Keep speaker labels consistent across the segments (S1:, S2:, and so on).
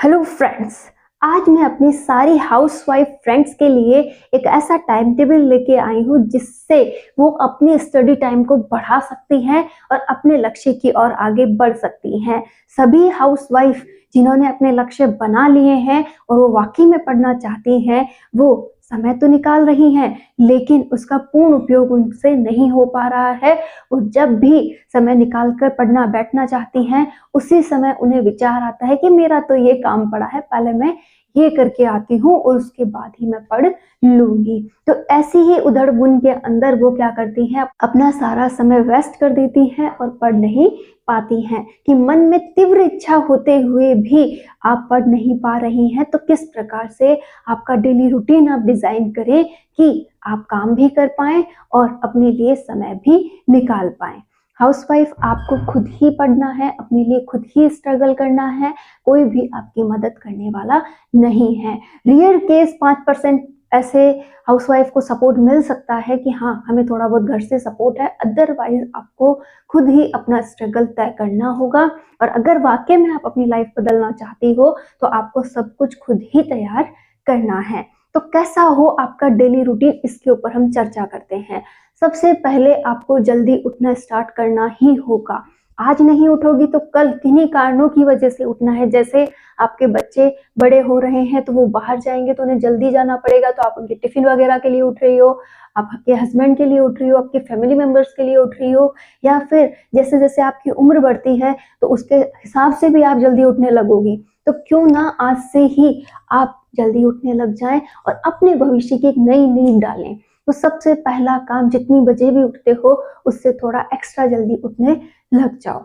S1: Hello friends. आज मैं अपनी सारी हाउसवाइफ फ्रेंड्स के लिए एक ऐसा टाइम टेबल लेके आई हूँ जिससे वो अपनी स्टडी टाइम को बढ़ा सकती हैं और अपने लक्ष्य की ओर आगे बढ़ सकती हैं। सभी हाउसवाइफ जिन्होंने अपने लक्ष्य बना लिए हैं और वो वाकई में पढ़ना चाहती हैं, वो समय तो निकाल रही हैं लेकिन उसका पूर्ण उपयोग उनसे नहीं हो पा रहा है। वो जब भी समय निकाल कर पढ़ना बैठना चाहती हैं, उसी समय उन्हें विचार आता है कि मेरा तो ये काम पड़ा है, पहले मैं ये करके आती हूँ और उसके बाद ही मैं पढ़ लूंगी। तो ऐसी ही उधड़-बुन के अंदर वो क्या करती हैं, अपना सारा समय वेस्ट कर देती हैं और पढ़ नहीं पाती हैं कि मन में तीव्र इच्छा होते हुए भी आप पढ़ नहीं पा रही हैं। तो किस प्रकार से आपका डेली रूटीन आप डिजाइन करें कि आप काम भी कर पाएं और अपने लिए समय भी निकाल पाएं। हाउसवाइफ आपको खुद ही पढ़ना है, अपने लिए खुद ही स्ट्रगल करना है, कोई भी आपकी मदद करने वाला नहीं है। रियर केस 5% ऐसे हाउसवाइफ को सपोर्ट मिल सकता है कि हाँ, हमें थोड़ा बहुत घर से सपोर्ट है, अदरवाइज आपको खुद ही अपना स्ट्रगल तय करना होगा। और अगर वाकई में आप अपनी लाइफ बदलना चाहती हो तो आपको सब कुछ खुद ही तैयार करना है। तो कैसा हो आपका डेली रूटीन, इसके ऊपर हम चर्चा करते हैं। सबसे पहले आपको जल्दी उठना स्टार्ट करना ही होगा। आज नहीं उठोगी तो कल किन्हीं कारणों की वजह से उठना है। जैसे आपके बच्चे बड़े हो रहे हैं तो वो बाहर जाएंगे तो उन्हें जल्दी जाना पड़ेगा, तो आप उनके टिफिन वगैरह के लिए उठ रही हो, आप आपके हस्बैंड के लिए उठ रही हो, आपके फैमिली मेंबर्स के लिए उठ रही हो, या फिर जैसे जैसे आपकी उम्र बढ़ती है तो उसके हिसाब से भी आप जल्दी उठने लगोगी। तो क्यों ना आज से ही आप जल्दी उठने लग जाएं और अपने भविष्य की एक नई नींव डालें। तो सबसे पहला काम, जितनी बजे भी उठते हो उससे थोड़ा एक्स्ट्रा जल्दी उठने लग जाओ।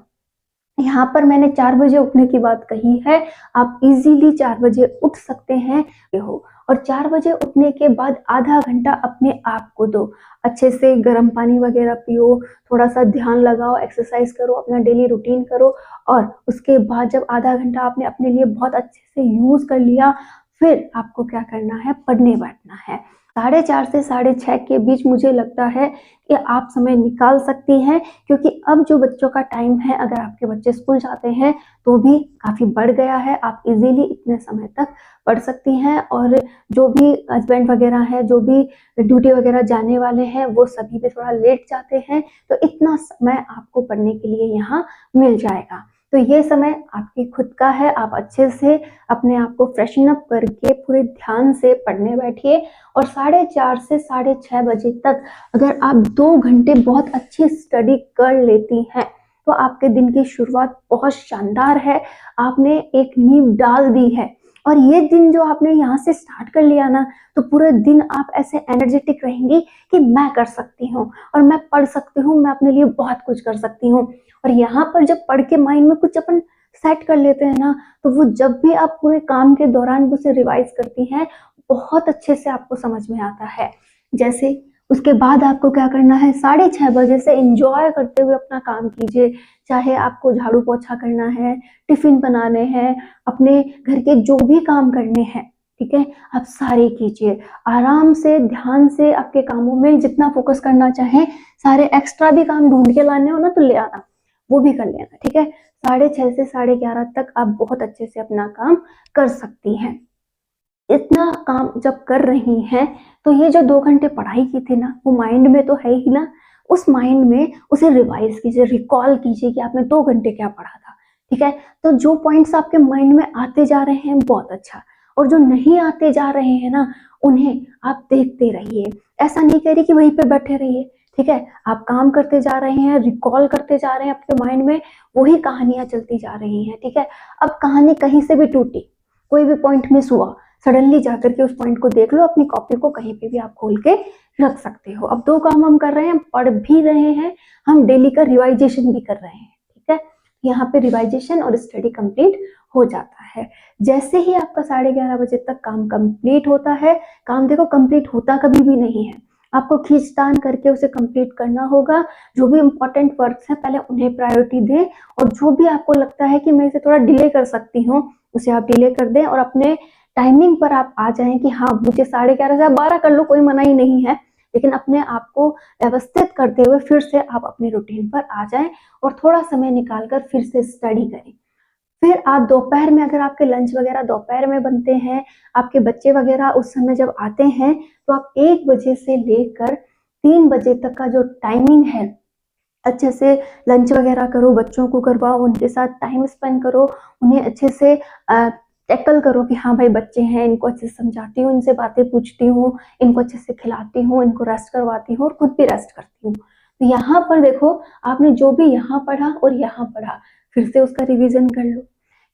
S1: यहाँ पर मैंने 4 बजे उठने की बात कही है, आप इजीली 4 बजे उठ सकते हैं हो। और 4 बजे उठने के बाद आधा घंटा अपने आप को दो, अच्छे से गर्म पानी वगैरह पियो, थोड़ा सा ध्यान लगाओ, एक्सरसाइज करो, अपना डेली रूटीन करो। और उसके बाद जब आधा घंटा आपने अपने लिए बहुत अच्छे से यूज कर लिया, फिर आपको क्या करना है, पढ़ने बैठना है। 4:30 से 6:30 के बीच मुझे लगता है कि आप समय निकाल सकती हैं, क्योंकि अब जो बच्चों का टाइम है, अगर आपके बच्चे स्कूल जाते हैं तो भी काफ़ी बढ़ गया है। आप इजीली इतने समय तक पढ़ सकती हैं। और जो भी हस्बैंड वगैरह हैं, जो भी ड्यूटी वगैरह जाने वाले हैं, वो सभी भी थोड़ा लेट जाते हैं, तो इतना समय आपको पढ़ने के लिए यहाँ मिल जाएगा। तो ये समय आपकी खुद का है, आप अच्छे से अपने आप को फ्रेशन अप करके पूरे ध्यान से पढ़ने बैठिए। और 4:30 से 6:30 बजे तक अगर आप 2 घंटे बहुत अच्छी स्टडी कर लेती हैं तो आपके दिन की शुरुआत बहुत शानदार है। आपने एक नींव डाल दी है और ये दिन जो आपने यहाँ से स्टार्ट कर लिया ना, तो पूरे दिन आप ऐसे एनर्जेटिक रहेंगी कि मैं कर सकती हूँ और मैं पढ़ सकती हूँ, मैं अपने लिए बहुत कुछ कर सकती हूँ। और यहाँ पर जब पढ़ के माइंड में कुछ अपन सेट कर लेते हैं ना, तो वो जब भी आप पूरे काम के दौरान उसे रिवाइज करती हैं, बहुत अच्छे से आपको समझ में आता है। जैसे उसके बाद आपको क्या करना है, 6:30 बजे से एंजॉय करते हुए अपना काम कीजिए। चाहे आपको झाड़ू पोछा करना है, टिफिन बनाने हैं, अपने घर के जो भी काम करने हैं, ठीक है, आप सारे कीजिए आराम से, ध्यान से। आपके कामों में जितना फोकस करना चाहें, सारे एक्स्ट्रा भी काम ढूंढ के लाने हो ना तो ले आना, वो भी कर लेना, ठीक है। 6:30 से 11:30 तक आप बहुत अच्छे से अपना काम कर सकती हैं। इतना काम जब कर रही हैं तो ये जो 2 घंटे पढ़ाई की थी ना, वो माइंड में तो है ही ना, उस माइंड में उसे रिवाइज कीजिए, रिकॉल कीजिए कि आपने 2 घंटे क्या पढ़ा था, ठीक है। तो जो पॉइंट्स आपके माइंड में आते जा रहे हैं बहुत अच्छा, और जो नहीं आते जा रहे हैं ना, उन्हें आप देखते रहिए। ऐसा नहीं कह रही कि वहीं पे बैठे रहिए, ठीक है। आप काम करते जा रहे हैं, रिकॉल करते जा रहे हैं, आपके माइंड में वही कहानियां चलती जा रही हैं, ठीक है। अब कहानी कहीं से भी टूटी, कोई भी पॉइंट मिस हुआ, सडनली जाकर के उस पॉइंट को देख लो, अपनी कॉपी को कहीं पे भी आप खोल के रख सकते हो। अब 2 काम हम कर रहे हैं, पढ़ भी रहे हैं, हम डेली का रिवाइजेशन भी कर रहे हैं, ठीक है। यहाँ पे रिवाइजेशन और स्टडी कंप्लीट हो जाता है। जैसे ही आपका 11:30 बजे तक काम कंप्लीट होता है, काम देखो कंप्लीट होता कभी भी नहीं है, आपको खींचतान करके उसे कंप्लीट करना होगा। जो भी इंपॉर्टेंट वर्क्स हैं पहले उन्हें प्रायोरिटी दें, और जो भी आपको लगता है कि मैं इसे थोड़ा डिले कर सकती हूँ, उसे आप डिले कर दें और अपने टाइमिंग पर आप आ जाएं कि हाँ, मुझे 11:30 से 12 कर लो, कोई मना ही नहीं है, लेकिन अपने आप को व्यवस्थित करते हुए फिर से आप अपने रूटीन पर आ जाएं और थोड़ा समय निकालकर फिर से स्टडी करें। फिर आप दोपहर में, अगर आपके लंच वगैरह दोपहर में बनते हैं, आपके बच्चे वगैरह उस समय जब आते हैं, तो आप 1 बजे से लेकर 3 बजे तक का जो टाइमिंग है, अच्छे से लंच वगैरह करो, बच्चों को करवाओ, उनके साथ टाइम स्पेंड करो, उन्हें अच्छे से टैकल करो कि हाँ भाई बच्चे हैं, इनको अच्छे से समझाती हूँ, इनसे बातें पूछती हूँ, इनको अच्छे से खिलाती हूँ, इनको रेस्ट करवाती हूँ और खुद भी रेस्ट करती हूँ। तो यहाँ पर देखो, आपने जो भी यहाँ पढ़ा और यहाँ पढ़ा, फिर से उसका रिवीजन कर लो।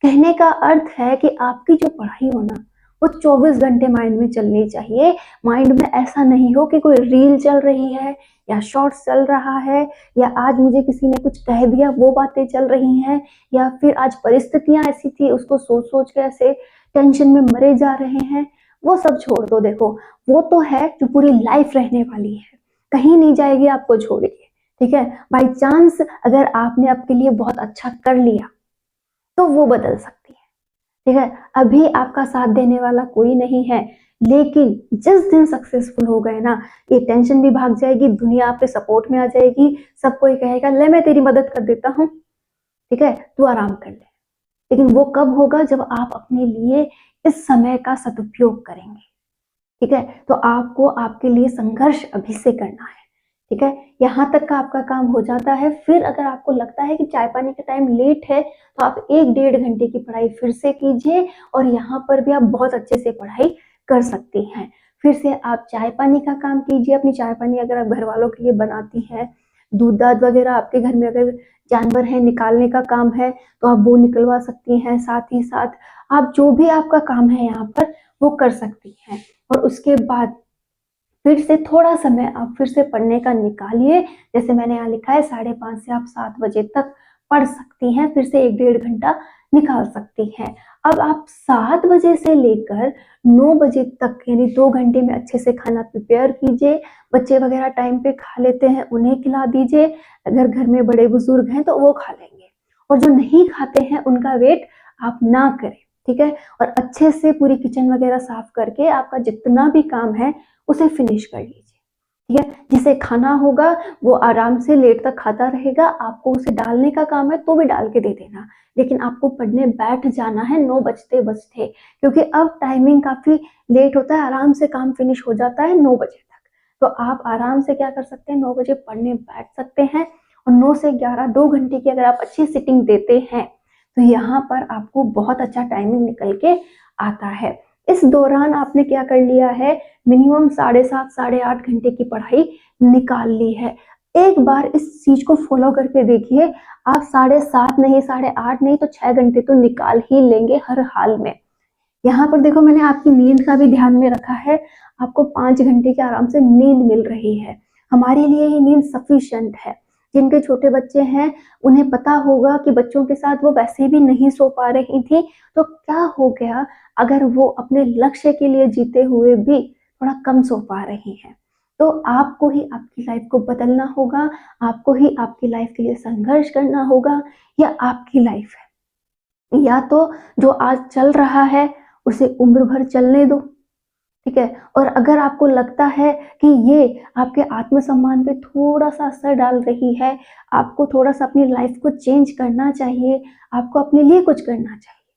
S1: कहने का अर्थ है कि आपकी जो पढ़ाई हो ना, वो 24 घंटे माइंड में चलनी चाहिए। माइंड में ऐसा नहीं हो कि कोई रील चल रही है या शॉर्ट्स चल रहा है, या आज मुझे किसी ने कुछ कह दिया वो बातें चल रही हैं, या फिर आज परिस्थितियां ऐसी थी उसको सोच सोच के ऐसे टेंशन में मरे जा रहे हैं। वो सब छोड़ दो। देखो, वो तो है जो पूरी लाइफ रहने वाली है, कहीं नहीं जाएगी आपको छोड़ के। ठीक है, बाई चांस अगर आपने आपके लिए बहुत अच्छा कर लिया तो वो बदल सकती है। ठीक है, अभी आपका साथ देने वाला कोई नहीं है, लेकिन जिस दिन सक्सेसफुल हो गए ना, ये टेंशन भी भाग जाएगी, दुनिया आपके सपोर्ट में आ जाएगी, सब कोई कहेगा ले मैं तेरी मदद कर देता हूँ, ठीक है, तू आराम कर ले। लेकिन वो कब होगा? जब आप अपने लिए इस समय का सदुपयोग करेंगे। ठीक है, तो आपको आपके लिए संघर्ष अभी से करना है। ठीक है, यहाँ तक का आपका काम हो जाता है। फिर अगर आपको लगता है कि चाय पानी का टाइम लेट है, तो आप 1-1.5 घंटे की पढ़ाई फिर से कीजिए, और यहाँ पर भी आप बहुत अच्छे से पढ़ाई कर सकती हैं। फिर से आप चाय पानी का काम कीजिए। अपनी चाय पानी अगर आप घर वालों के लिए बनाती हैं, दूध दाद वगैरह आपके घर में अगर जानवर है निकालने का काम है, तो आप वो निकलवा सकती हैं। साथ ही साथ आप जो भी आपका काम है यहाँ पर वो कर सकती हैं। और उसके बाद फिर से थोड़ा समय आप फिर से पढ़ने का निकालिए। जैसे मैंने यहाँ लिखा है 5:30 से आप 7 बजे तक पढ़ सकती हैं, फिर से 1-1.5 घंटा निकाल सकती हैं। अब आप 7 बजे से लेकर 9 बजे तक, यानी 2 घंटे में अच्छे से खाना प्रिपेयर कीजिए। बच्चे वगैरह टाइम पे खा लेते हैं, उन्हें खिला दीजिए। अगर घर में बड़े बुजुर्ग हैं तो वो खा लेंगे, और जो नहीं खाते हैं उनका वेट आप ना करें। ठीक है, और अच्छे से पूरी किचन वगैरह साफ करके आपका जितना भी काम है उसे फिनिश कर लीजिए। ठीक है, जिसे खाना होगा वो आराम से लेट तक खाता रहेगा। आपको उसे डालने का काम है तो भी डाल के दे देना, लेकिन आपको पढ़ने बैठ जाना है 9 बजते बजते, क्योंकि अब टाइमिंग काफी लेट होता है, आराम से काम फिनिश हो जाता है 9 बजे तक। तो आप आराम से क्या कर सकते हैं, 9 बजे पढ़ने बैठ सकते हैं, और 9 से 11 2 घंटे की अगर आप अच्छी सिटिंग देते हैं, तो यहाँ पर आपको बहुत अच्छा टाइमिंग निकल के आता है। इस दौरान आपने क्या कर लिया है, मिनिमम 7.5 8.5 घंटे की पढ़ाई निकाल ली है। एक बार इस चीज को फॉलो करके देखिए, आप 7.5 नहीं, 8.5 नहीं तो 6 घंटे तो निकाल ही लेंगे हर हाल में। यहाँ पर देखो, मैंने आपकी नींद का भी ध्यान में रखा है। आपको 5 घंटे की आराम से नींद मिल रही है। हमारे लिए ये नींद सफिशिएंट है। जिनके छोटे बच्चे हैं उन्हें पता होगा कि बच्चों के साथ वो वैसे भी नहीं सो पा रही थी, तो क्या हो गया अगर वो अपने लक्ष्य के लिए जीते हुए भी थोड़ा कम सो पा रही हैं। तो आपको ही आपकी लाइफ को बदलना होगा, आपको ही आपकी लाइफ के लिए संघर्ष करना होगा। या आपकी लाइफ है, या तो जो आज चल रहा है उसे उम्र भर चलने दो। ठीक है, और अगर आपको लगता है कि ये आपके आत्मसम्मान पे थोड़ा सा असर डाल रही है, आपको थोड़ा सा अपनी लाइफ को चेंज करना चाहिए, आपको अपने लिए कुछ करना चाहिए,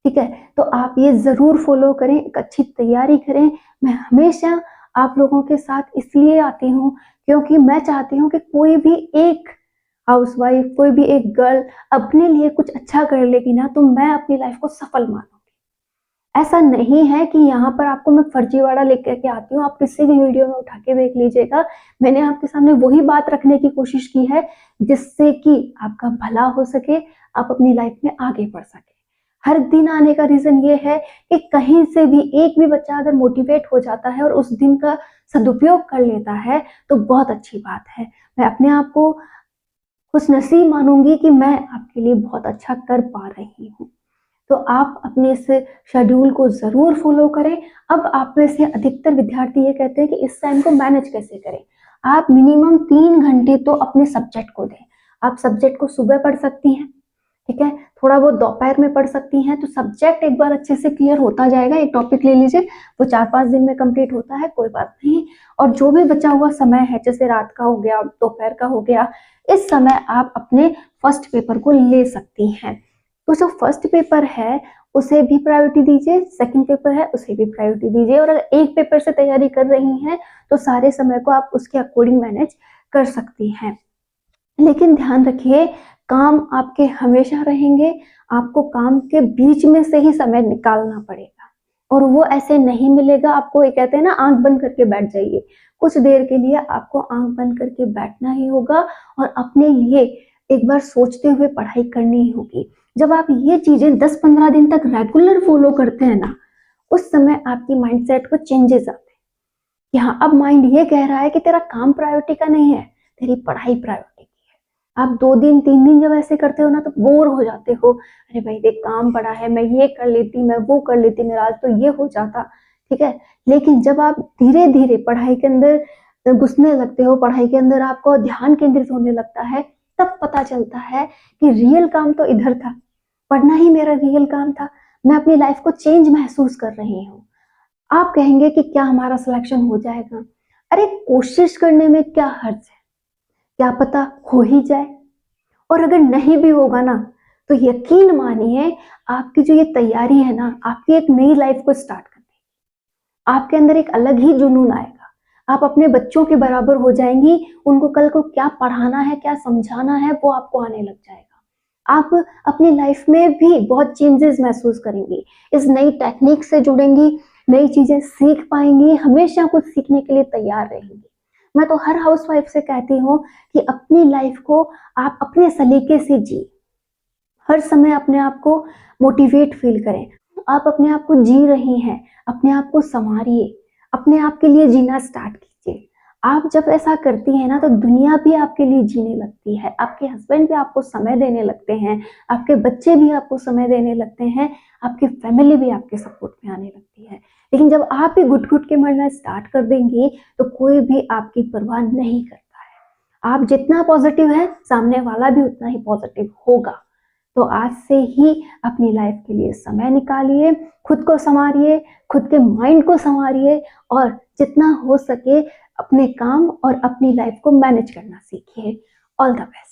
S1: ठीक है, तो आप ये जरूर फॉलो करें, एक अच्छी तैयारी करें। मैं हमेशा आप लोगों के साथ इसलिए आती हूँ क्योंकि मैं चाहती हूँ कि कोई भी एक हाउसवाइफ, कोई भी एक गर्ल अपने लिए कुछ अच्छा कर लेगी ना, तो मैं अपनी लाइफ को सफल मानूंगी। ऐसा नहीं है कि यहाँ पर आपको मैं फर्जीवाड़ा लेकर के आती हूँ। आप किसी भी वीडियो में उठा के देख लीजिएगा, मैंने आपके सामने वही बात रखने की कोशिश की है जिससे कि आपका भला हो सके, आप अपनी लाइफ में आगे बढ़ सके। हर दिन आने का रीजन ये है कि कहीं से भी एक भी बच्चा अगर मोटिवेट हो जाता है और उस दिन का सदुपयोग कर लेता है तो बहुत अच्छी बात है। मैं अपने आप को खुशनसीब मानूंगी कि मैं आपके लिए बहुत अच्छा कर पा रही हूँ। तो आप अपने इस शेड्यूल को जरूर फॉलो करें। अब आप में से अधिकतर विद्यार्थी ये कहते हैं कि इस टाइम को मैनेज कैसे करें। आप मिनिमम 3 घंटे तो अपने सब्जेक्ट को दें। आप सब्जेक्ट को सुबह पढ़ सकती हैं, ठीक है, थोड़ा बहुत दोपहर में पढ़ सकती हैं, तो सब्जेक्ट एक बार अच्छे से क्लियर होता जाएगा। एक टॉपिक ले लीजिए, वो 4-5 दिन में कंप्लीट होता है, कोई बात नहीं। और जो भी बचा हुआ समय है, जैसे रात का हो गया, दोपहर का हो गया, इस समय आप अपने फर्स्ट पेपर को ले सकती हैं। तो जो फर्स्ट पेपर है उसे भी प्रायोरिटी दीजिए, सेकंड पेपर है उसे भी प्रायोरिटी दीजिए, और अगर एक पेपर से तैयारी कर रही हैं तो सारे समय को आप उसके अकॉर्डिंग मैनेज कर सकती हैं। लेकिन ध्यान रखिए, काम आपके हमेशा रहेंगे, आपको काम के बीच में से ही समय निकालना पड़ेगा, और वो ऐसे नहीं मिलेगा आपको। ये कहते हैं ना, आंख बंद करके बैठ जाइए, कुछ देर के लिए आपको आंख बंद करके बैठना ही होगा और अपने लिए एक बार सोचते हुए पढ़ाई करनी ही होगी। जब आप ये चीजें 10-15 दिन तक रेगुलर फॉलो करते हैं ना, उस समय आपकी माइंडसेट को चेंजेस आते हैं कि हाँ, अब माइंड ये कह रहा है कि तेरा काम प्रायोरिटी का नहीं है, तेरी पढ़ाई प्रायोरिटी की है। आप 2 दिन 3 दिन जब ऐसे करते हो ना, तो बोर हो जाते हो, अरे भाई देख काम पड़ा है, मैं ये कर लेती, मैं वो कर लेती, मेरा आज तो ये हो जाता, ठीक है। लेकिन जब आप धीरे धीरे पढ़ाई के अंदर घुसने लगते हो, पढ़ाई के अंदर आपको ध्यान केंद्रित होने लगता है, तब पता चलता है कि रियल काम तो इधर था, पढ़ना ही मेरा रियल काम था। मैं अपनी लाइफ को चेंज महसूस कर रही हूँ। आप कहेंगे कि क्या हमारा सिलेक्शन हो जाएगा? अरे कोशिश करने में क्या हर्ज है, क्या पता हो ही जाए। और अगर नहीं भी होगा ना, तो यकीन मानिए, आपकी जो ये तैयारी है ना, आपकी एक नई लाइफ को स्टार्ट कर देगी। आपके अंदर एक अलग ही जुनून आएगा, आप अपने बच्चों के बराबर हो जाएंगी, उनको कल को क्या पढ़ाना है, क्या समझाना है, वो आपको आने लग जाएगा। आप अपनी लाइफ में भी बहुत चेंजेस महसूस करेंगी, इस नई टेक्निक से जुड़ेंगी, नई चीजें सीख पाएंगी, हमेशा कुछ सीखने के लिए तैयार रहेंगी। मैं तो हर हाउसवाइफ से कहती हूँ कि अपनी लाइफ को आप अपने सलीके से जी, हर समय अपने आप को मोटिवेट फील करें। आप अपने आप को जी रही हैं, अपने आप को संवारिए, अपने आप के लिए जीना स्टार्ट कीजिए। आप जब ऐसा करती हैं ना, तो दुनिया भी आपके लिए जीने लगती है, आपके हस्बैंड भी आपको समय देने लगते हैं, आपके बच्चे भी आपको समय देने लगते हैं, आपकी फैमिली भी आपके सपोर्ट में आने लगती है। लेकिन जब आप ही घुट घुट के मरना स्टार्ट कर देंगी, तो कोई भी आपकी परवाह नहीं करता है। आप जितना पॉजिटिव है, सामने वाला भी उतना ही पॉजिटिव होगा। तो आज से ही अपनी लाइफ के लिए समय निकालिए, खुद को संवारिए, खुद के माइंड को संवारिए, और जितना हो सके अपने काम और अपनी लाइफ को मैनेज करना सीखिए। All the best.